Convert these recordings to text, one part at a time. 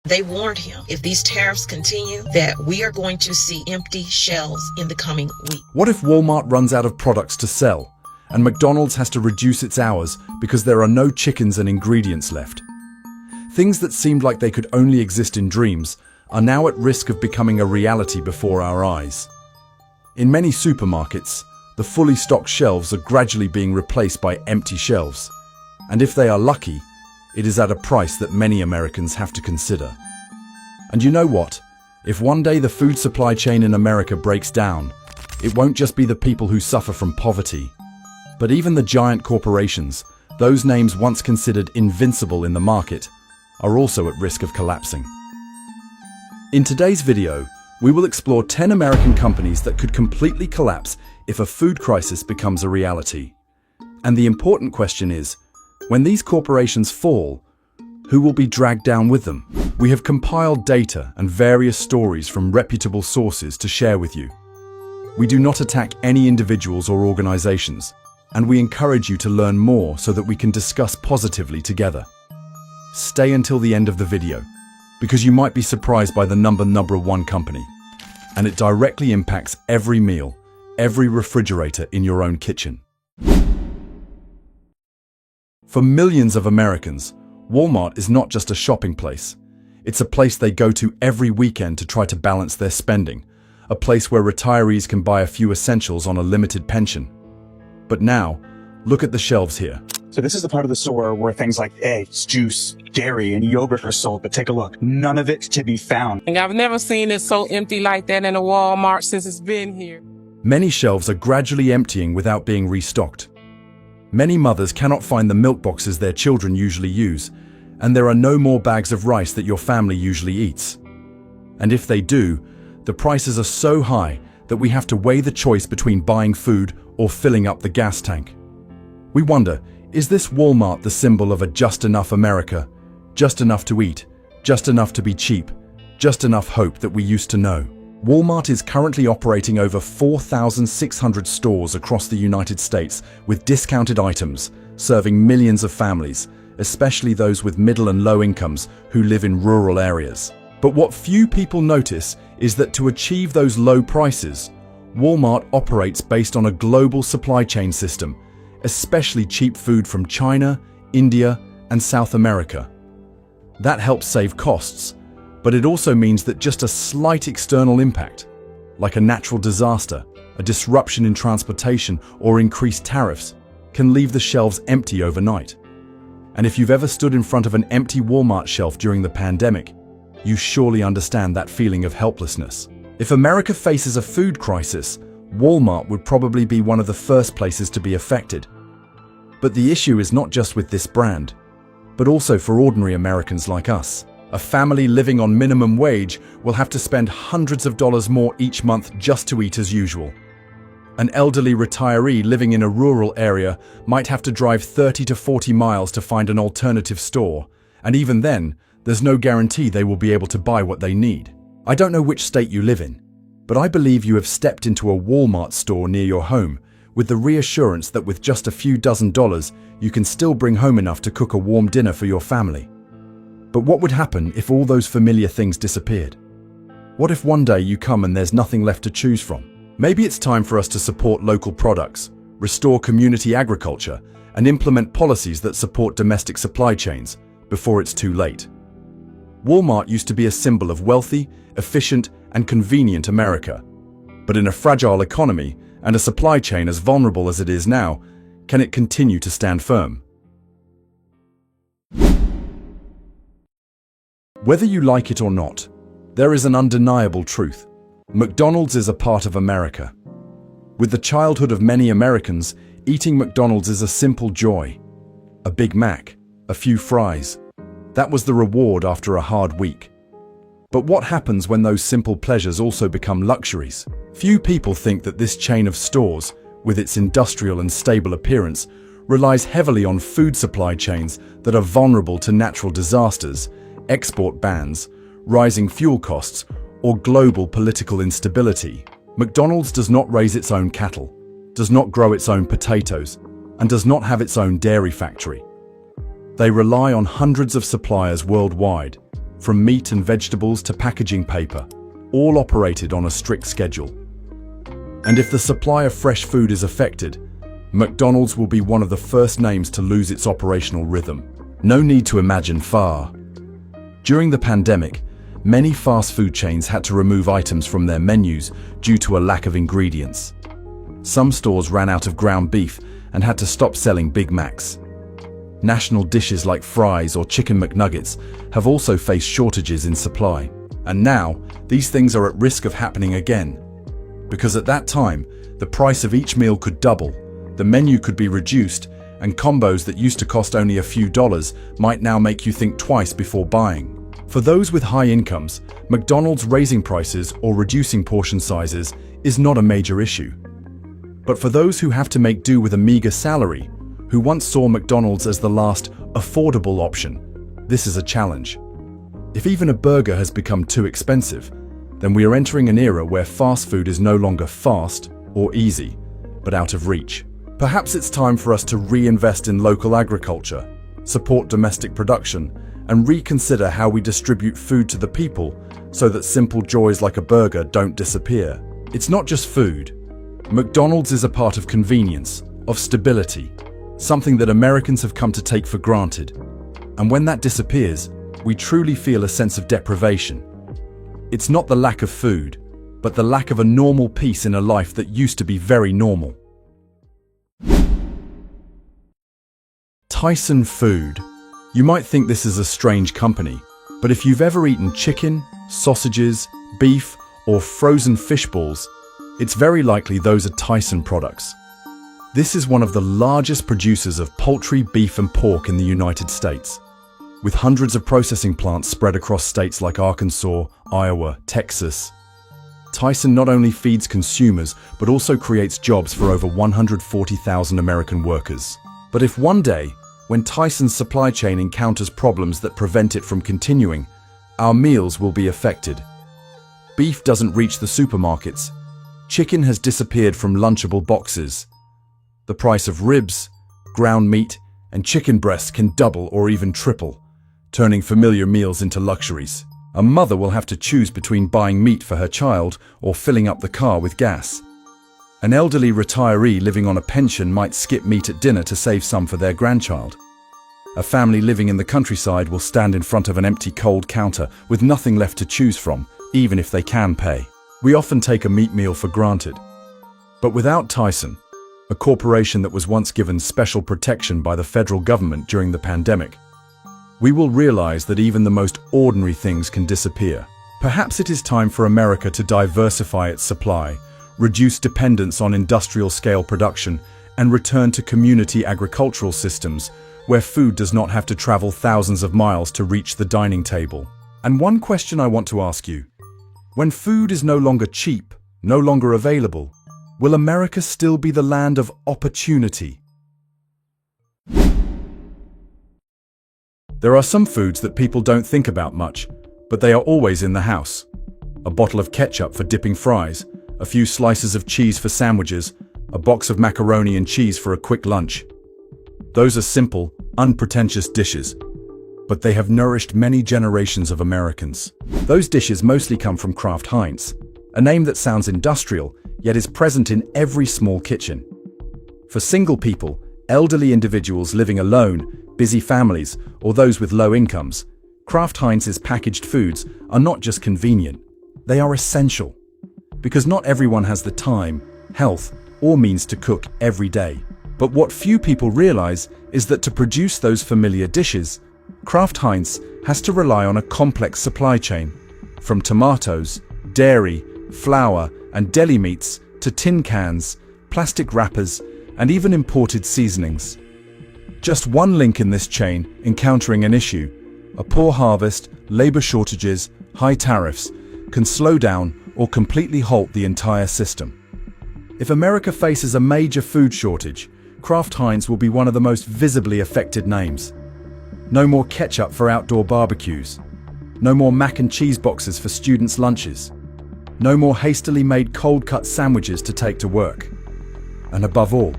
They warned him if these tariffs continue that we are going to see empty shelves in the coming week. What if Walmart runs out of products to sell and McDonald's has to reduce its hours because there are no chickens and ingredients left? Things that seemed like they could only exist in dreams are now at risk of becoming a reality before our eyes. In many supermarkets, the fully stocked shelves are gradually being replaced by empty shelves. And if they are lucky, it is at a price that many Americans have to consider. And you know what? If one day the food supply chain in America breaks down, it won't just be the people who suffer from poverty, but even the giant corporations, those names once considered invincible in the market, are also at risk of collapsing. In today's video, we will explore 10 American companies that could completely collapse if a food crisis becomes a reality. And the important question is, when these corporations fall, who will be dragged down with them? We have compiled data and various stories from reputable sources to share with you. We do not attack any individuals or organizations, and we encourage you to learn more so that we can discuss positively together. Stay until the end of the video, because you might be surprised by the number one company, and it directly impacts every meal, every refrigerator in your own kitchen. For millions of Americans, Walmart is not just a shopping place. It's a place they go to every weekend to try to balance their spending, a place where retirees can buy a few essentials on a limited pension. But now, look at the shelves here. So this is the part of the store where things like eggs, juice, dairy, and yogurt are sold, but take a look. None of it to be found. And I've never seen it so empty like that in a Walmart since it's been here. Many shelves are gradually emptying without being restocked. Many mothers cannot find the milk boxes their children usually use, and there are no more bags of rice that your family usually eats. And if they do, the prices are so high that we have to weigh the choice between buying food or filling up the gas tank. We wonder, is this Walmart the symbol of a just enough America? Just enough to eat, just enough to be cheap, just enough hope that we used to know? Walmart is currently operating over 4,600 stores across the United States with discounted items, serving millions of families, especially those with middle and low incomes who live in rural areas. But what few people notice is that to achieve those low prices, Walmart operates based on a global supply chain system, especially cheap food from China, India, and South America. That helps save costs, but it also means that just a slight external impact, like a natural disaster, a disruption in transportation, or increased tariffs, can leave the shelves empty overnight. And if you've ever stood in front of an empty Walmart shelf during the pandemic, you surely understand that feeling of helplessness. If America faces a food crisis, Walmart would probably be one of the first places to be affected. But the issue is not just with this brand, but also for ordinary Americans like us. A family living on minimum wage will have to spend hundreds of dollars more each month just to eat as usual. An elderly retiree living in a rural area might have to drive 30 to 40 miles to find an alternative store, and even then, there's no guarantee they will be able to buy what they need. I don't know which state you live in, but I believe you have stepped into a Walmart store near your home with the reassurance that with just a few dozen dollars, you can still bring home enough to cook a warm dinner for your family. But what would happen if all those familiar things disappeared? What if one day you come and there's nothing left to choose from? Maybe it's time for us to support local products, restore community agriculture, and implement policies that support domestic supply chains before it's too late. Walmart used to be a symbol of wealthy, efficient, and convenient America. But in a fragile economy and a supply chain as vulnerable as it is now, can it continue to stand firm? Whether you like it or not, there is an undeniable truth. McDonald's is a part of America. With the childhood of many Americans, eating McDonald's is a simple joy. A Big Mac, a few fries. That was the reward after a hard week. But what happens when those simple pleasures also become luxuries? Few people think that this chain of stores, with its industrial and stable appearance, relies heavily on food supply chains that are vulnerable to natural disasters, export bans, rising fuel costs, or global political instability. McDonald's does not raise its own cattle, does not grow its own potatoes, and does not have its own dairy factory. They rely on hundreds of suppliers worldwide, from meat and vegetables to packaging paper, all operated on a strict schedule. And if the supply of fresh food is affected, McDonald's will be one of the first names to lose its operational rhythm. No need to imagine far. During the pandemic, many fast food chains had to remove items from their menus due to a lack of ingredients. Some stores ran out of ground beef and had to stop selling Big Macs. National dishes like fries or chicken McNuggets have also faced shortages in supply. And now, these things are at risk of happening again. Because at that time, the price of each meal could double, the menu could be reduced, and combos that used to cost only a few dollars might now make you think twice before buying. For those with high incomes, McDonald's raising prices or reducing portion sizes is not a major issue. But for those who have to make do with a meager salary, who once saw McDonald's as the last affordable option, this is a challenge. If even a burger has become too expensive, then we are entering an era where fast food is no longer fast or easy, but out of reach. Perhaps it's time for us to reinvest in local agriculture, support domestic production, and reconsider how we distribute food to the people so that simple joys like a burger don't disappear. It's not just food. McDonald's is a part of convenience, of stability, something that Americans have come to take for granted. And when that disappears, we truly feel a sense of deprivation. It's not the lack of food, but the lack of a normal peace in a life that used to be very normal. Tyson Food. You might think this is a strange company, but if you've ever eaten chicken, sausages, beef, or frozen fish balls, it's very likely those are Tyson products. This is one of the largest producers of poultry, beef, and pork in the United States. With hundreds of processing plants spread across states like Arkansas, Iowa, Texas. Tyson not only feeds consumers, but also creates jobs for over 140,000 American workers. But if one day, when Tyson's supply chain encounters problems that prevent it from continuing, our meals will be affected. Beef doesn't reach the supermarkets. Chicken has disappeared from Lunchable boxes. The price of ribs, ground meat, and chicken breasts can double or even triple, turning familiar meals into luxuries. A mother will have to choose between buying meat for her child or filling up the car with gas. An elderly retiree living on a pension might skip meat at dinner to save some for their grandchild. A family living in the countryside will stand in front of an empty cold counter with nothing left to choose from, even if they can pay. We often take a meat meal for granted. But without Tyson, a corporation that was once given special protection by the federal government during the pandemic, we will realize that even the most ordinary things can disappear. Perhaps it is time for America to diversify its supply, reduce dependence on industrial-scale production, and return to community agricultural systems where food does not have to travel thousands of miles to reach the dining table. And one question I want to ask you: when food is no longer cheap, no longer available, will America still be the land of opportunity? There are some foods that people don't think about much, but they are always in the house. A bottle of ketchup for dipping fries, a few slices of cheese for sandwiches, a box of macaroni and cheese for a quick lunch. Those are simple, unpretentious dishes, but they have nourished many generations of Americans. Those dishes mostly come from Kraft Heinz, a name that sounds industrial, yet is present in every small kitchen. For single people, elderly individuals living alone, busy families, or those with low incomes, Kraft Heinz's packaged foods are not just convenient, they are essential. Because not everyone has the time, health, or means to cook every day. But what few people realize is that to produce those familiar dishes, Kraft Heinz has to rely on a complex supply chain, from tomatoes, dairy, flour, and deli meats to tin cans, plastic wrappers, and even imported seasonings. Just one link in this chain encountering an issue, a poor harvest, labor shortages, high tariffs, can slow down or completely halt the entire system. If America faces a major food shortage, Kraft Heinz will be one of the most visibly affected names. No more ketchup for outdoor barbecues. No more mac and cheese boxes for students' lunches. No more hastily made cold-cut sandwiches to take to work. And above all,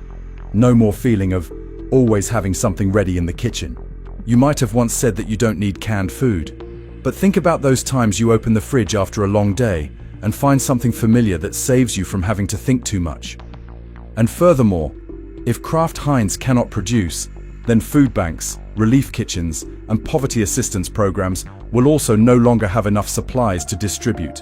no more feeling of always having something ready in the kitchen. You might have once said that you don't need canned food, But think about those times you open the fridge after a long day and find something familiar that saves you from having to think too much. And furthermore, if Kraft Heinz cannot produce, then food banks, relief kitchens, and poverty assistance programs will also no longer have enough supplies to distribute.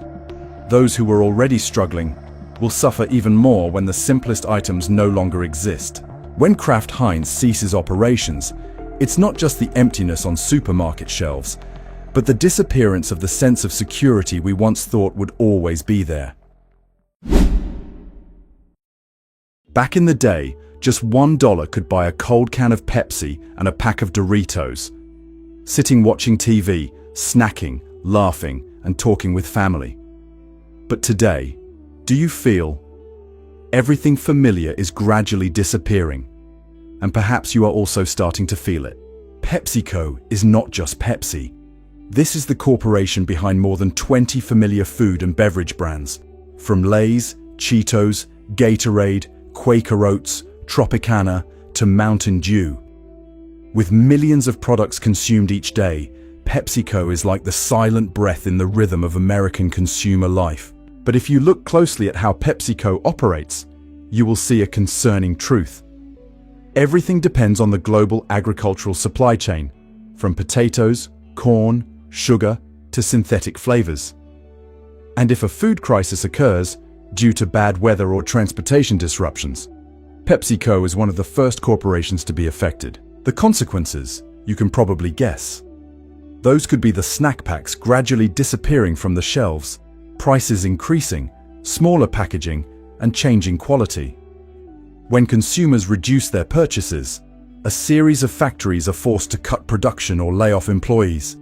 Those who were already struggling will suffer even more when the simplest items no longer exist. When Kraft Heinz ceases operations, it's not just the emptiness on supermarket shelves, but the disappearance of the sense of security we once thought would always be there. Back in the day, just $1 could buy a cold can of Pepsi and a pack of Doritos. Sitting watching TV, snacking, laughing, and talking with family. But today, do you feel everything familiar is gradually disappearing? And perhaps you are also starting to feel it. PepsiCo is not just Pepsi. This is the corporation behind more than 20 familiar food and beverage brands, from Lay's, Cheetos, Gatorade, Quaker Oats, Tropicana, to Mountain Dew. With millions of products consumed each day, PepsiCo is like the silent breath in the rhythm of American consumer life. But if you look closely at how PepsiCo operates, you will see a concerning truth. Everything depends on the global agricultural supply chain, from potatoes, corn, sugar, to synthetic flavors. And if a food crisis occurs, due to bad weather or transportation disruptions, PepsiCo is one of the first corporations to be affected. The consequences, you can probably guess. Those could be the snack packs gradually disappearing from the shelves, prices increasing, smaller packaging, and changing quality. When consumers reduce their purchases, a series of factories are forced to cut production or lay off employees,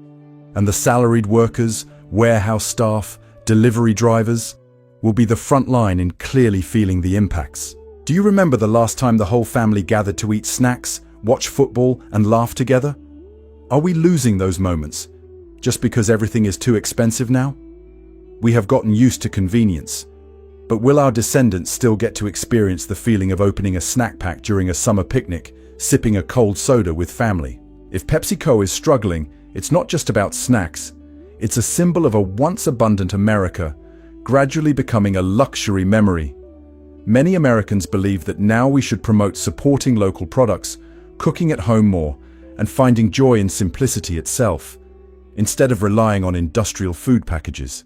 and the salaried workers, warehouse staff, delivery drivers will be the front line in clearly feeling the impacts. Do you remember the last time the whole family gathered to eat snacks, watch football, and laugh together? Are we losing those moments just because everything is too expensive now? We have gotten used to convenience, but will our descendants still get to experience the feeling of opening a snack pack during a summer picnic, sipping a cold soda with family? If PepsiCo is struggling, it's not just about snacks. It's a symbol of a once abundant America gradually becoming a luxury memory. Many Americans believe that now we should promote supporting local products, cooking at home more, and finding joy in simplicity itself, instead of relying on industrial food packages.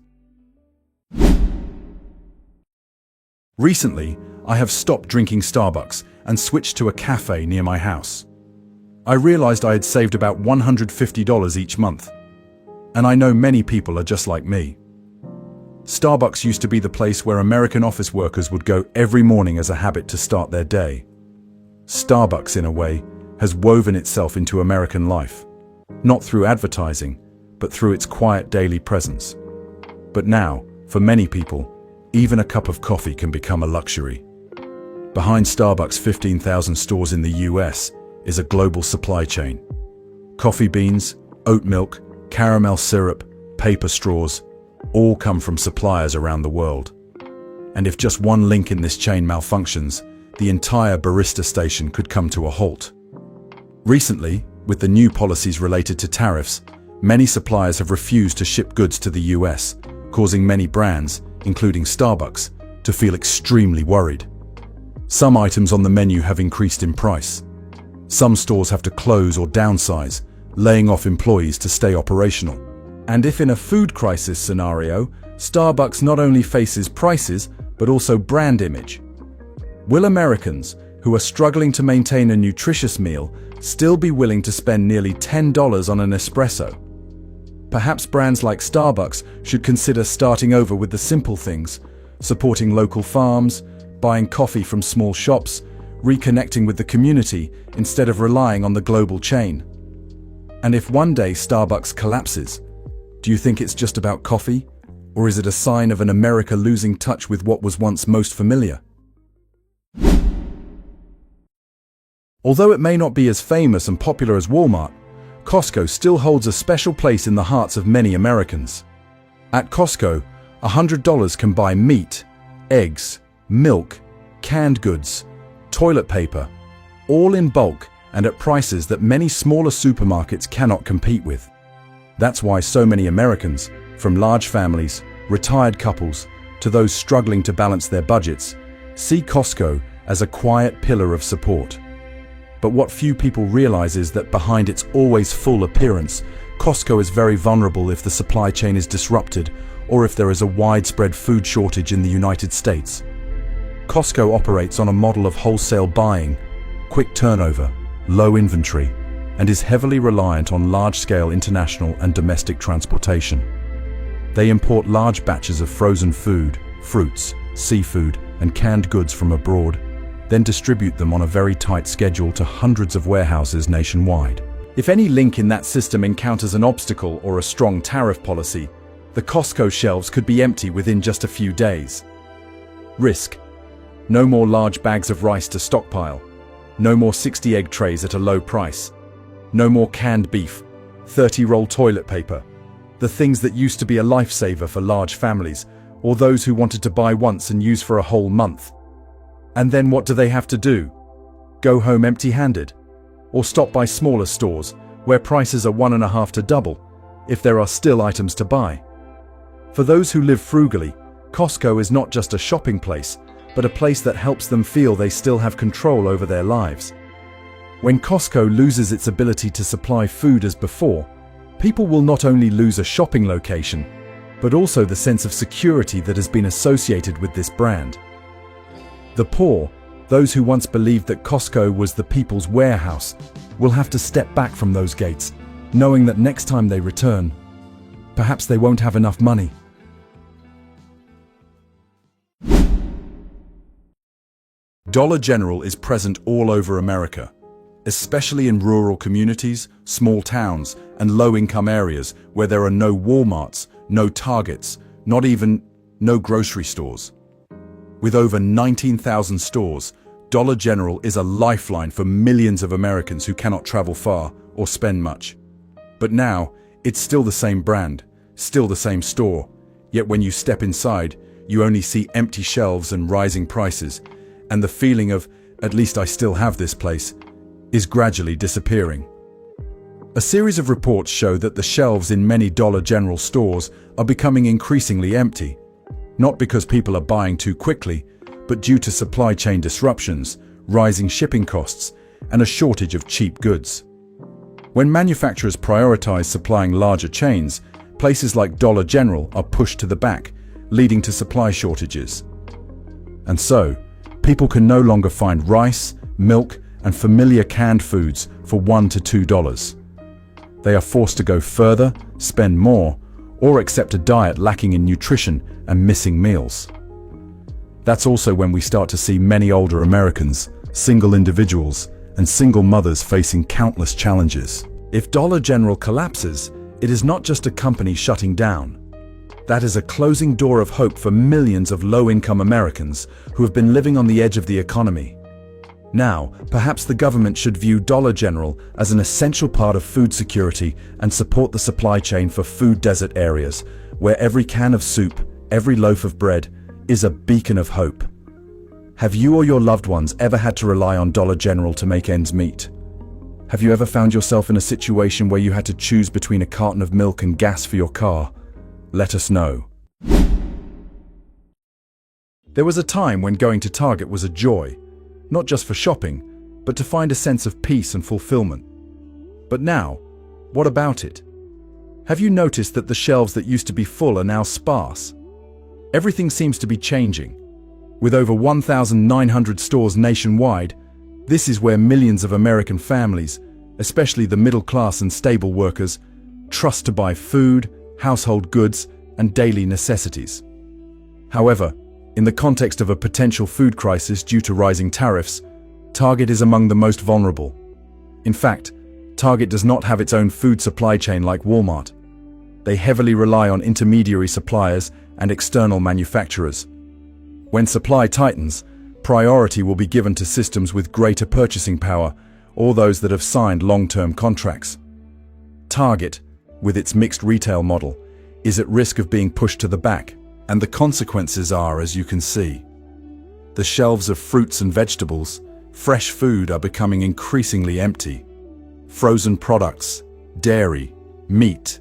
Recently, I have stopped drinking Starbucks and switched to a cafe near my house. I realized I had saved about $150 each month. And I know many people are just like me. Starbucks used to be the place where American office workers would go every morning as a habit to start their day. Starbucks, in a way, has woven itself into American life, not through advertising, but through its quiet daily presence. But now, for many people, even a cup of coffee can become a luxury. Behind Starbucks' 15,000 stores in the US is a global supply chain. Coffee beans, oat milk, caramel syrup, paper straws, all come from suppliers around the world. And if just one link in this chain malfunctions, the entire barista station could come to a halt. Recently, with the new policies related to tariffs, many suppliers have refused to ship goods to the US, causing many brands, including Starbucks, to feel extremely worried. Some items on the menu have increased in price. Some stores have to close or downsize, laying off employees to stay operational. And if in a food crisis scenario, Starbucks not only faces prices, but also brand image. Will Americans, who are struggling to maintain a nutritious meal, still be willing to spend nearly $10 on an espresso? Perhaps brands like Starbucks should consider starting over with the simple things, supporting local farms, buying coffee from small shops, reconnecting with the community instead of relying on the global chain. And if one day Starbucks collapses, do you think it's just about coffee? Or is it a sign of an America losing touch with what was once most familiar? Although it may not be as famous and popular as Walmart, Costco still holds a special place in the hearts of many Americans. At Costco, $100 can buy meat, eggs, milk, canned goods, toilet paper, all in bulk and at prices that many smaller supermarkets cannot compete with. That's why so many Americans, from large families, retired couples, to those struggling to balance their budgets, see Costco as a quiet pillar of support. But what few people realize is that behind its always full appearance, Costco is very vulnerable if the supply chain is disrupted or if there is a widespread food shortage in the United States. Costco operates on a model of wholesale buying, quick turnover, low inventory, and is heavily reliant on large-scale international and domestic transportation. They import large batches of frozen food, fruits, seafood, and canned goods from abroad, then distribute them on a very tight schedule to hundreds of warehouses nationwide. If any link in that system encounters an obstacle or a strong tariff policy, the Costco shelves could be empty within just a few days. Risk: no more large bags of rice to stockpile. No more 60 egg trays at a low price. No more canned beef, 30-roll toilet paper. The things that used to be a lifesaver for large families, or those who wanted to buy once and use for a whole month. And then what do they have to do? Go home empty-handed? Or stop by smaller stores, where prices are 1.5 to double, if there are still items to buy? For those who live frugally, Costco is not just a shopping place, but a place that helps them feel they still have control over their lives. When Costco loses its ability to supply food as before, people will not only lose a shopping location, but also the sense of security that has been associated with this brand. The poor, those who once believed that Costco was the people's warehouse, will have to step back from those gates, knowing that next time they return, perhaps they won't have enough money. Dollar General is present all over America, especially in rural communities, small towns, and low-income areas where there are no Walmarts, no Targets, no grocery stores. With over 19,000 stores, Dollar General is a lifeline for millions of Americans who cannot travel far or spend much. But now, it's still the same brand, still the same store, yet when you step inside, you only see empty shelves and rising prices, and the feeling of, "at least I still have this place," is gradually disappearing. A series of reports show that the shelves in many Dollar General stores are becoming increasingly empty, not because people are buying too quickly, but due to supply chain disruptions, rising shipping costs, and a shortage of cheap goods. When manufacturers prioritize supplying larger chains, places like Dollar General are pushed to the back, leading to supply shortages. And so, people can no longer find rice, milk, and familiar canned foods for $1 to $2. They are forced to go further, spend more, or accept a diet lacking in nutrition and missing meals. That's also when we start to see many older Americans, single individuals, and single mothers facing countless challenges. If Dollar General collapses, it is not just a company shutting down. That is a closing door of hope for millions of low-income Americans who have been living on the edge of the economy. Now, perhaps the government should view Dollar General as an essential part of food security and support the supply chain for food desert areas, where every can of soup, every loaf of bread, is a beacon of hope. Have you or your loved ones ever had to rely on Dollar General to make ends meet? Have you ever found yourself in a situation where you had to choose between a carton of milk and gas for your car? Let us know. There was a time when going to Target was a joy, not just for shopping, but to find a sense of peace and fulfillment. But now, what about it? Have you noticed that the shelves that used to be full are now sparse? Everything seems to be changing. With over 1,900 stores nationwide, this is where millions of American families, especially the middle class and stable workers, trust to buy food, household goods, and daily necessities. However, in the context of a potential food crisis due to rising tariffs, Target is among the most vulnerable. In fact, Target does not have its own food supply chain like Walmart. They heavily rely on intermediary suppliers and external manufacturers. When supply tightens, priority will be given to systems with greater purchasing power or those that have signed long-term contracts. Target, with its mixed retail model, is at risk of being pushed to the back, and the consequences are, as you can see. The shelves of fruits and vegetables, fresh food are becoming increasingly empty. Frozen products, dairy, meat,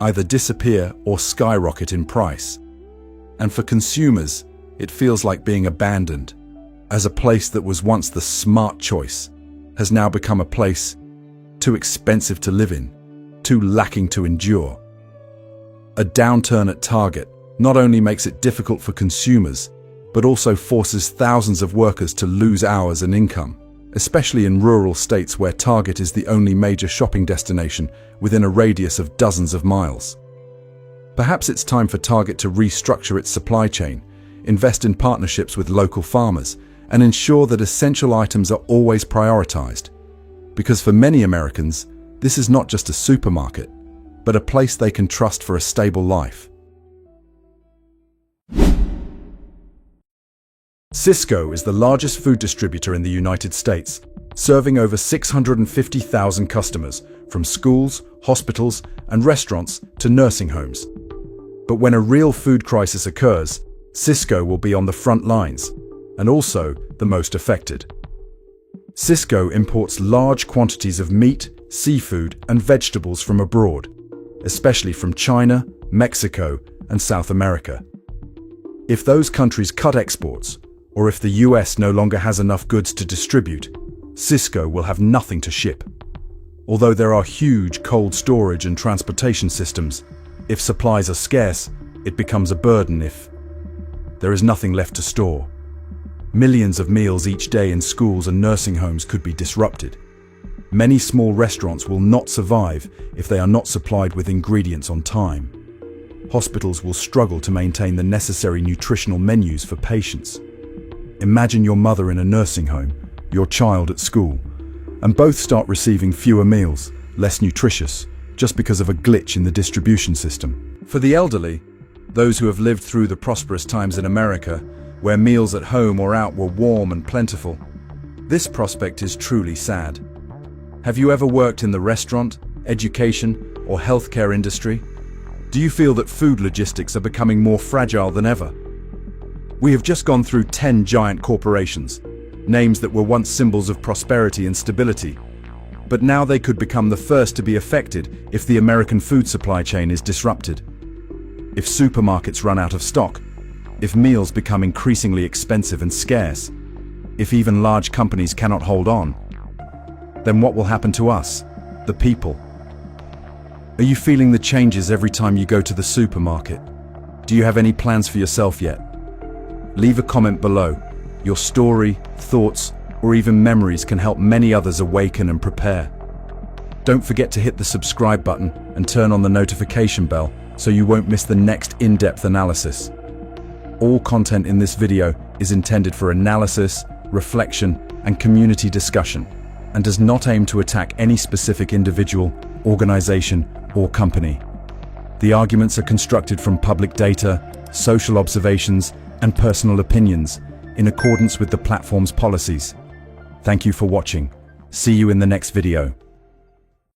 either disappear or skyrocket in price. And for consumers, it feels like being abandoned, as a place that was once the smart choice has now become a place too expensive to live in, too lacking to endure. A downturn at Target not only makes it difficult for consumers, but also forces thousands of workers to lose hours and income, especially in rural states where Target is the only major shopping destination within a radius of dozens of miles. Perhaps it's time for Target to restructure its supply chain, invest in partnerships with local farmers, and ensure that essential items are always prioritized. Because for many Americans, this is not just a supermarket, but a place they can trust for a stable life. Sysco is the largest food distributor in the United States, serving over 650,000 customers, from schools, hospitals, and restaurants to nursing homes. But when a real food crisis occurs, Sysco will be on the front lines, and also the most affected. Sysco imports large quantities of meat, seafood, and vegetables from abroad, especially from China, Mexico, and South America. If those countries cut exports, or if the US no longer has enough goods to distribute, Sysco will have nothing to ship. Although there are huge cold storage and transportation systems, if supplies are scarce, it becomes a burden if there is nothing left to store. Millions of meals each day in schools and nursing homes could be disrupted. Many small restaurants will not survive if they are not supplied with ingredients on time. Hospitals will struggle to maintain the necessary nutritional menus for patients. Imagine your mother in a nursing home, your child at school, and both start receiving fewer meals, less nutritious, just because of a glitch in the distribution system. For the elderly, those who have lived through the prosperous times in America, where meals at home or out were warm and plentiful, this prospect is truly sad. Have you ever worked in the restaurant, education, or healthcare industry? Do you feel that food logistics are becoming more fragile than ever? We have just gone through 10 giant corporations, names that were once symbols of prosperity and stability, but now they could become the first to be affected if the American food supply chain is disrupted. If supermarkets run out of stock, if meals become increasingly expensive and scarce, if even large companies cannot hold on, then what will happen to us, the people? Are you feeling the changes every time you go to the supermarket? Do you have any plans for yourself yet? Leave a comment below. Your story, thoughts, or even memories can help many others awaken and prepare. Don't forget to hit the subscribe button and turn on the notification bell so you won't miss the next in-depth analysis. All content in this video is intended for analysis, reflection, and community discussion, and does not aim to attack any specific individual, organization, or company. The arguments are constructed from public data, social observations, and personal opinions in accordance with the platform's policies. Thank you for watching. See you in the next video.